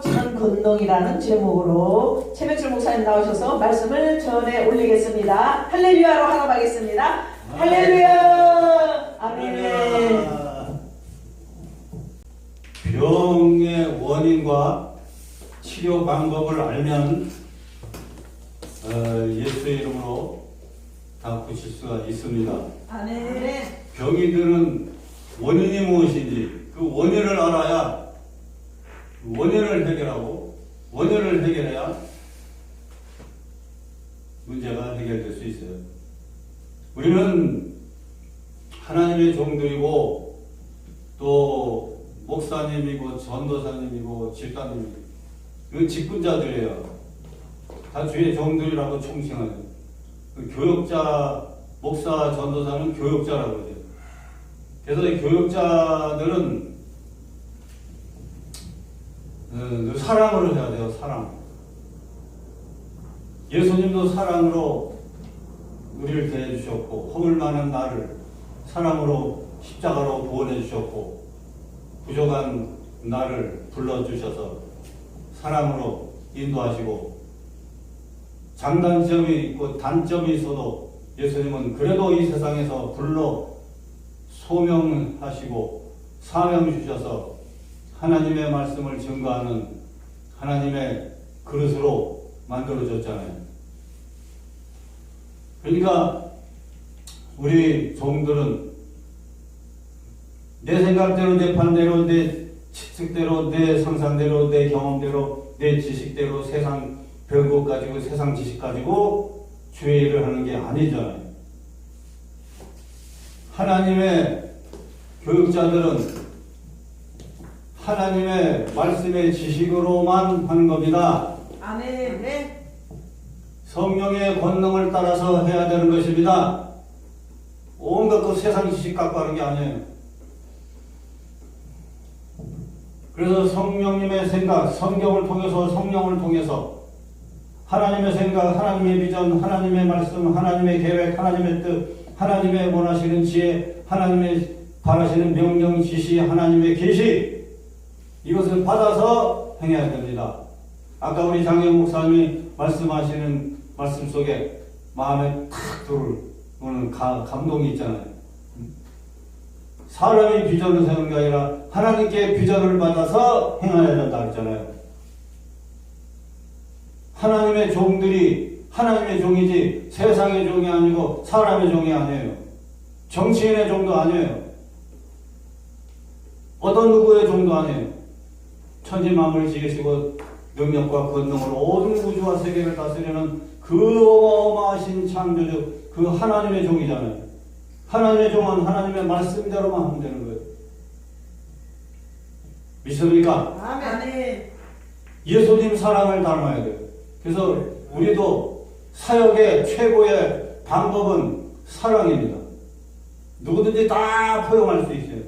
값지는 권능이라는 제목으로 최명철 목사님 나오셔서 말씀을 전해 올리겠습니다. 할렐루야로 하나가겠습니다. 할렐루야. 아멘. 병의 원인과 치료 방법을 알면 예수의 이름으로 다 고칠 수가 있습니다. 아멘. 병이 드는 원인이 무엇인지 그 원인을 알아야 원인을 해결하고 원인을 해결해야 문제가 해결될 수 있어요. 우리는 하나님의 종들이고 또 목사님이고 전도사님이고 집사님이고 이건 직분자들이에요. 다 주의 종들이라고 총칭하죠. 그 교역자, 목사, 전도사는 교역자라고 그러죠. 그래서 이 교역자들은 사랑으로 해야 돼요. 사랑. 예수님도 사랑으로 우리를 대해 주셨고 허물 많은 나를 사랑으로 십자가로 구원해 주셨고 부족한 나를 불러주셔서 사랑으로 인도하시고 장단점이 있고 단점이 있어도 예수님은 그래도 이 세상에서 불러 소명하시고 사명 주셔서 하나님의 말씀을 증거하는 하나님의 그릇으로 만들어줬잖아요. 그러니까 우리 종들은 내 생각대로, 내 판대로, 내 추측대로, 내 상상대로, 내 경험대로, 내 지식대로 세상 별것 가지고 세상 지식 가지고 주의 일을 하는 게 아니잖아요. 하나님의 교육자들은 하나님의 말씀의 지식으로만 하는 겁니다. 아멘. 네. 성령의 권능을 따라서 해야 되는 것입니다. 온갖 그 세상 지식 갖고 하는 게 아니에요. 그래서 성령님의 생각, 성경을 통해서 성령을 통해서 하나님의 생각, 하나님의 비전, 하나님의 말씀, 하나님의 계획, 하나님의 뜻, 하나님의 원하시는 지혜, 하나님의 바라시는 명령, 지시, 하나님의 계시 이것을 받아서 행해야 됩니다. 아까 우리 장영 목사님이 말씀하시는 말씀 속에 마음에 탁 들어오는 감동이 있잖아요. 사람이 비전을 세우는 게 아니라 하나님께 비전을 받아서 행해야 된다 했잖아요. 하나님의 종들이 하나님의 종이지 세상의 종이 아니고 사람의 종이 아니에요. 정치인의 종도 아니에요. 어떤 누구의 종도 아니에요. 천지만물을 지으시고 능력과 권능으로 온 우주와 세계를 다스리는 그 어마어마하신 창조주 그 하나님의 종이잖아요. 하나님의 종은 하나님의 말씀대로만 하면 되는 거예요. 믿습니까? 아멘. 예수님 사랑을 닮아야 돼요. 그래서 우리도 사역의 최고의 방법은 사랑입니다. 누구든지 다 포용할 수 있어요.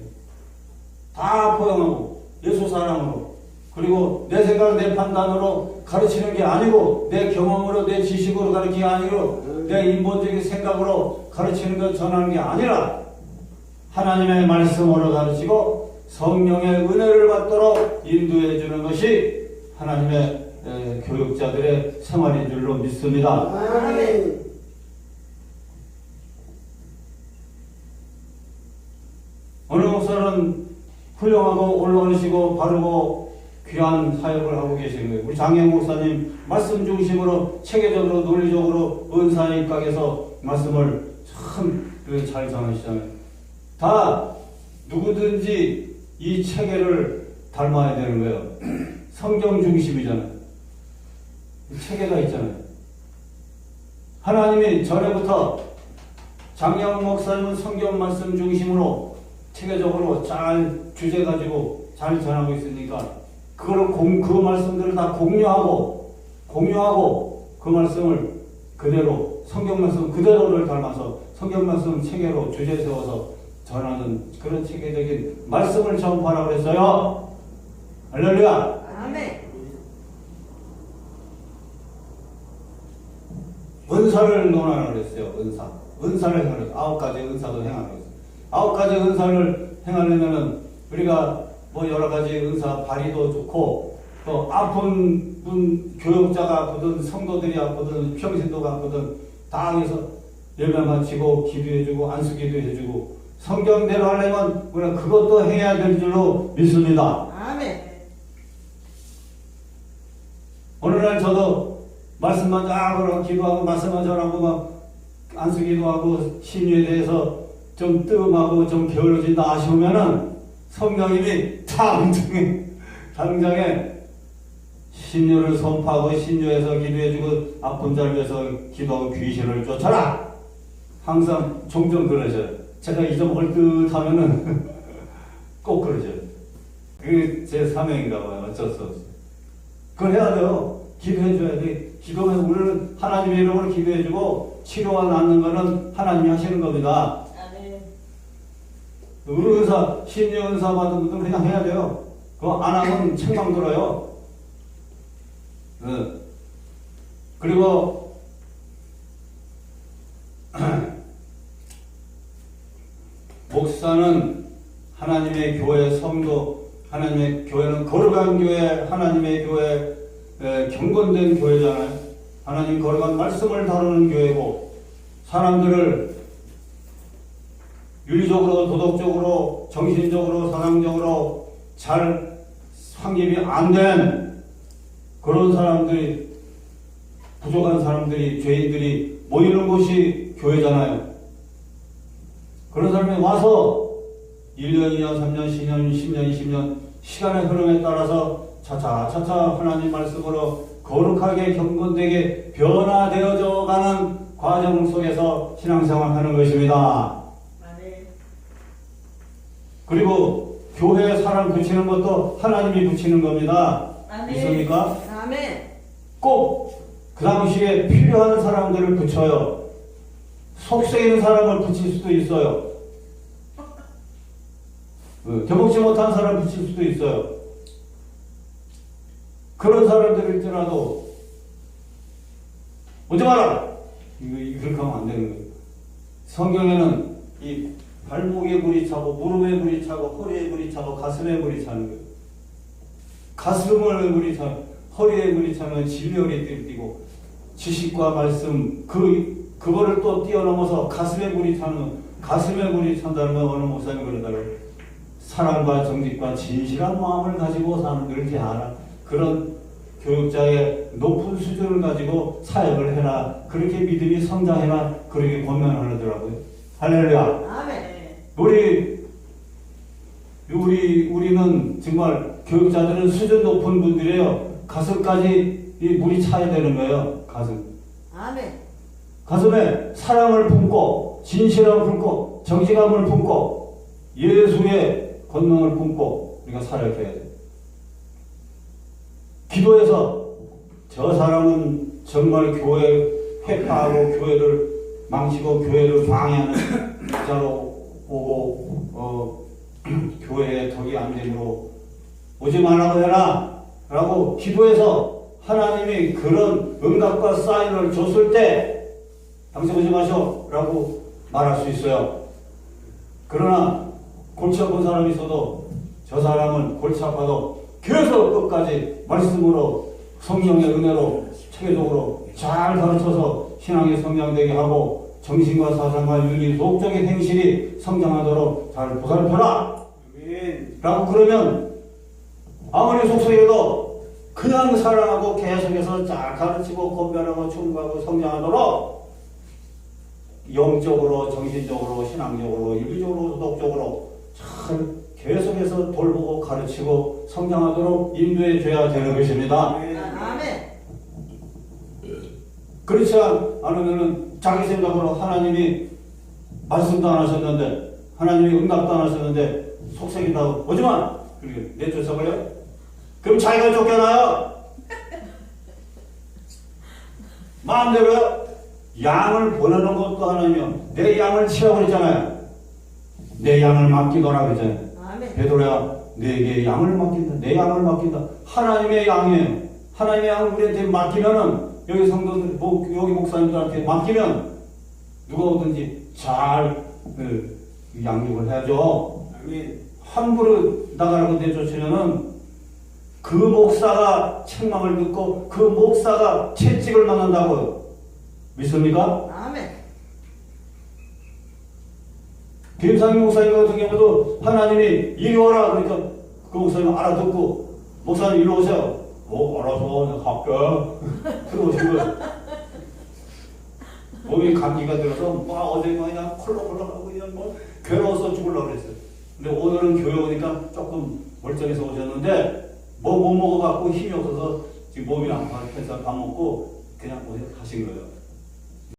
다 포용하고 예수 사랑으로 그리고 내 생각 내 판단으로 가르치는 게 아니고 내 경험으로 내 지식으로 가르치는 게 아니고 내 인본적인 생각으로 가르치는 것 전하는 게 아니라 하나님의 말씀으로 가르치고 성령의 은혜를 받도록 인도해 주는 것이 하나님의 교육자들의 생활인 줄로 믿습니다. 아멘. 어느 목사는 훌륭하고 올바르시고 바르고 귀한 사역을 하고 계시는 거예요. 우리 장영 목사님 말씀 중심으로 체계적으로 논리적으로 은사의 입각에서 말씀을 참 잘 전하시잖아요. 다 누구든지 이 체계를 닮아야 되는 거예요. 성경 중심이잖아요. 체계가 있잖아요. 하나님이 전에부터 장영 목사님은 성경 말씀 중심으로 체계적으로 잘 주제 가지고 잘 전하고 있으니까 그거를 그 말씀들을 다 공유하고 그 말씀을 그대로 성경 말씀 그대로를 닮아서 성경 말씀 체계로 주제 세워서 전하는 그런 체계적인 말씀을 전파하라고 그랬어요. 할렐루야. 아멘. 은사를 논하라고 그랬어요. 은사를 행하라. 9가지 은사도 행하라고 그랬어요. 9가지 은사를 행하려면은 우리가 뭐 여러 가지 은사 발휘도 좋고 또 아픈 분, 교육자가 아프든 성도들이 아프든 평신도가 아프든 다 여기서 예배 마치고 기도해주고 안수기도 해주고 성경대로 하려면 우리가 그것도 해야 될 줄로 믿습니다. 아멘. 오늘날 저도 말씀만 하고 기도하고 말씀만 전하고 막 안수기도 하고 신유에 대해서 좀 뜸하고 좀 게을러진다 아쉬우면은 성령님이 당장에 신유를 선포하고 신유에서 기도해주고 아픈 자를 위해서 기도하고 귀신을 쫓아라. 항상 종종 그러셔요. 제가 잊어먹을 듯 하면은 꼭 그러셔요. 그게 제 사명인가 봐요. 어쩔 수 없어요. 그걸 해야 돼요. 기도해줘야 돼. 기도면 우리는 하나님의 이름으로 기도해주고 치료가 낫는 거는 하나님이 하시는 겁니다. 의사, 신유 은사 받은 분들은 그냥 해야 돼요. 그거 안 하면 책망 들어요. 그리고 목사는 하나님의 교회 성도, 하나님의 교회는 거룩한 교회, 하나님의 교회, 경건된 교회잖아요. 하나님 거룩한 말씀을 다루는 교회고 사람들을 윤리적으로, 도덕적으로, 정신적으로, 사상적으로 잘 확립이 안 된 그런 사람들이, 부족한 사람들이, 죄인들이 모이는 곳이 교회잖아요. 그런 사람이 와서 1년, 2년, 3년, 10년, 10년, 20년 시간의 흐름에 따라서 차차 하나님 말씀으로 거룩하게 경건되게 변화되어져 가는 과정 속에서 신앙생활 하는 것입니다. 그리고 교회에 사람 붙이는 것도 하나님이 붙이는 겁니다. 믿습니까? 아멘. 꼭 그 당시에 필요한 사람들을 붙여요. 속세 있는 사람을 붙일 수도 있어요. 되먹지 못한 사람을 붙일 수도 있어요. 그런 사람들일지라도 오지 마라! 그렇게 하면 안 되는 거예요. 성경에는 이 발목에 물이 차고 무릎에 물이 차고 허리에 물이 차고 가슴에 물이 차는 거예요. 가슴을 물이 차고 허리에 물이 차면 진리언이 뛰고 지식과 말씀 그거를 또 뛰어넘어서 가슴에 물이 차는 가슴에 물이 찬다는 건 어느 목사님 그러더라고요. 사랑과 정직과 진실한 마음을 가지고 사람들을 대하라. 그런 교육자의 높은 수준을 가지고 사역을 해라. 그렇게 믿음이 성장해라. 그렇게 권면하더라고요. 할렐루야. 아멘. 우리는 정말 교육자들은 수준 높은 분들이에요. 가슴까지 이 물이 차야 되는 거예요. 가슴. 아멘. 가슴에 사랑을 품고 진실함을 품고 정직함을 품고 예수의 권능을 품고 우리가 사역해야 돼요. 기도해서 저 사람은 정말 교회 회파하고 교회를 망치고 교회를 방해하는 자로 오고 교회에 덕이 안 되므로 오지 말라고 해라 라고 기도해서 하나님이 그런 응답과 사인을 줬을 때 당신 오지 마셔 라고 말할 수 있어요. 그러나 골치 아픈 사람이 있어도 저 사람은 골치 아파도 계속 끝까지 말씀으로 성령의 은혜로 체계적으로 잘 가르쳐서 신앙이 성장되게 하고 정신과 사상과 윤리 도덕적인 행실이 성장하도록 잘 보살펴라 라고 그러면 아무리 속속해도 그냥 사랑하고 계속해서 잘 가르치고 권면하고 충고하고 성장하도록 영적으로 정신적으로 신앙적으로 윤리적으로 도덕적으로 잘 계속해서 돌보고 가르치고 성장하도록 인도해 줘야 되는 것입니다. 아멘. 그렇지 않으면은 자기 생각으로 하나님이 말씀도 안 하셨는데 하나님이 응답도 안 하셨는데 속삭인다고 오지마! 그리고 내쫓아버려? 그럼 자기가 쫓겨나요. 마음대로요. 양을 보내는 것도 하나님이요. 내 양을 치라고 그랬잖아요. 내 양을 맡기더라 그랬잖아요. 베드로야 내게 양을 맡긴다. 내 양을 맡긴다. 하나님의 양이에요. 하나님의 양을 우리한테 맡기면은 여기 성도들, 여기 목사님들한테 맡기면 누가 오든지 잘 양육을 해야죠. 함부로 나가라고 내쫓으면은 그 목사가 책망을 듣고 그 목사가 채찍을 맞는다고요. 믿습니까? 아멘. 김상희 목사님 같은 경우도 하나님이 이리 오라 그러니까 그 목사님 알아듣고 목사님 이리 오세요. 알아서 갈게. 들어오신 거예요. 몸이 감기가 들어서 어제 그냥 콜록콜록하고 그냥 괴로워서 죽으려고 그랬어요. 근데 오늘은 교회 오니까 조금 멀쩡해서 오셨는데 못 먹어갖고 힘이 없어서 지금 몸이 아파서 밥 먹고 그냥 오늘 가신 거예요.